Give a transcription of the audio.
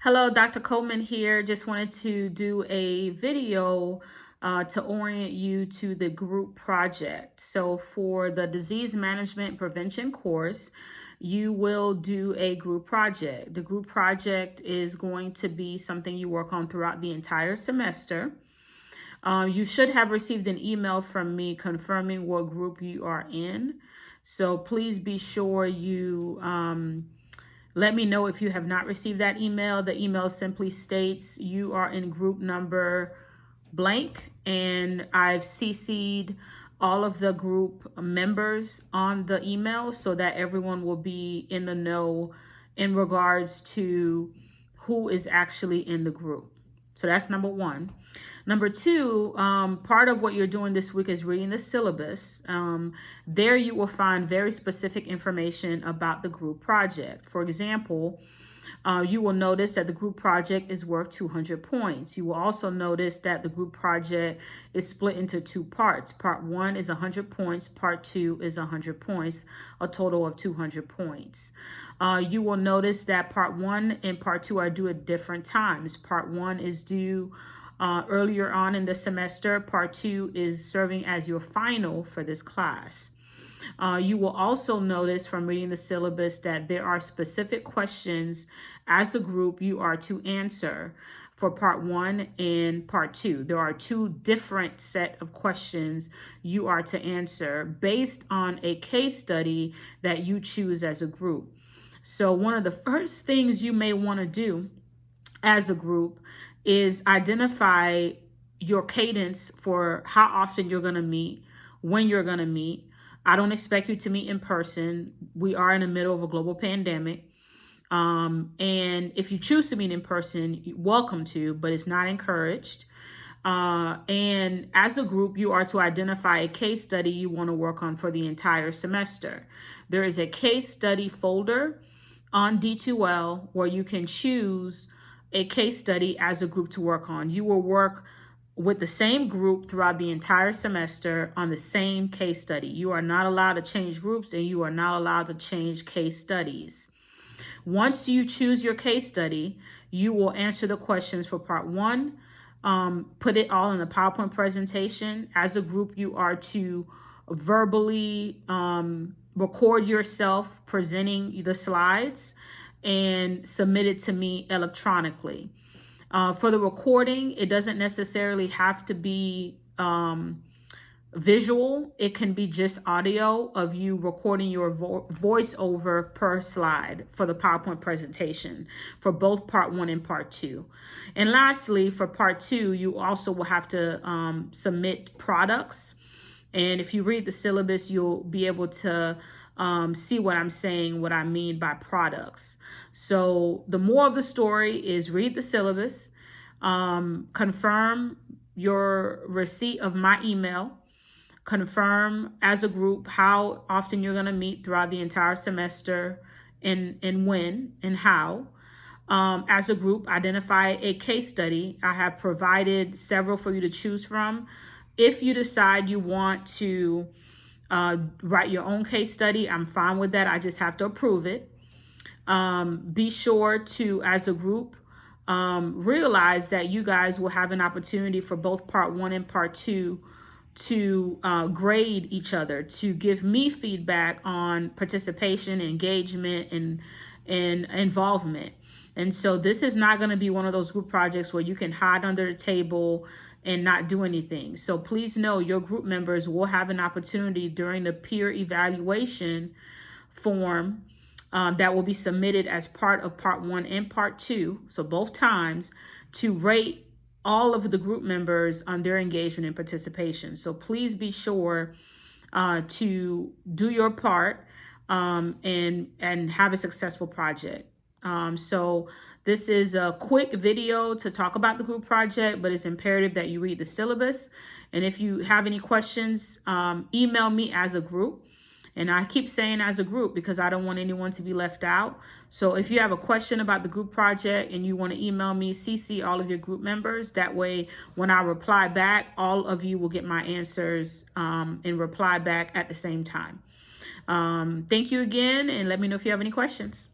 Hello, Dr. Coleman here. Just wanted to do a video to orient you to the group project. So for the disease management prevention course, you will do a group project. The group project is going to be something you work on throughout the entire semester. You should have received an email from me confirming what group you are in. So please be sure you let me know if you have not received that email. The email simply states you are in group number blank, and I've CC'd all of the group members on the email so that everyone will be in the know in regards to who is actually in the group. So that's number one. Number two, part of what you're doing this week is reading the syllabus. There you will find very specific information about the group project. For example, you will notice that the group project is worth 200 points. You will also notice that the group project is split into two parts. Part 1 is 100 points. Part 2 is 100 points, a total of 200 points. You will notice that Part 1 and Part 2 are due at different times. Part 1 is due earlier on in the semester. Part 2 is serving as your final for this class. You will also notice from reading the syllabus that there are specific questions as a group you are to answer for Part 1 and Part 2. There are two different set of questions you are to answer based on a case study that you choose as a group. So one of the first things you may want to do as a group is identify your cadence for how often you're going to meet, when you're going to meet. I don't expect you to meet in person. We are in the middle of a global pandemic. And if you choose to meet in person, you're welcome to, but it's not encouraged. And as a group, you are to identify a case study you want to work on for the entire semester. There is a case study folder on D2L where you can choose a case study as a group to work on. You will work with the same group throughout the entire semester on the same case study. You are not allowed to change groups, and you are not allowed to change case studies. Once you choose your case study, you will answer the questions for Part 1, put it all in a PowerPoint presentation. As a group, you are to verbally record yourself presenting the slides and submit it to me electronically. For the recording, it doesn't necessarily have to be visual. It can be just audio of you recording your voice over per slide for the PowerPoint presentation for both Part 1 and Part 2. And lastly, for Part 2, you also will have to submit products. And if you read the syllabus, you'll be able to see what I'm saying, what I mean by products. So the moral of the story is read the syllabus, confirm your receipt of my email, confirm as a group how often you're going to meet throughout the entire semester and when and how. As a group, identify a case study. I have provided several for you to choose from. If you decide you want to write your own case study, I'm fine with that. I just have to approve it. Be sure to, as a group, realize that you guys will have an opportunity for both Part 1 and Part 2 to grade each other, to give me feedback on participation, engagement, and involvement. And so this is not going to be one of those group projects where you can hide under the table and not do anything. So please know your group members will have an opportunity during the peer evaluation form that will be submitted as part of Part 1 and Part 2, so both times, to rate all of the group members on their engagement and participation. So please be sure to do your part and have a successful project. So this is a quick video to talk about the group project, but it's imperative that you read the syllabus. And if you have any questions, email me as a group. And I keep saying as a group because I don't want anyone to be left out. So if you have a question about the group project and you want to email me, CC all of your group members. That way, when I reply back, all of you will get my answers and reply back at the same time. Thank you again, and let me know if you have any questions.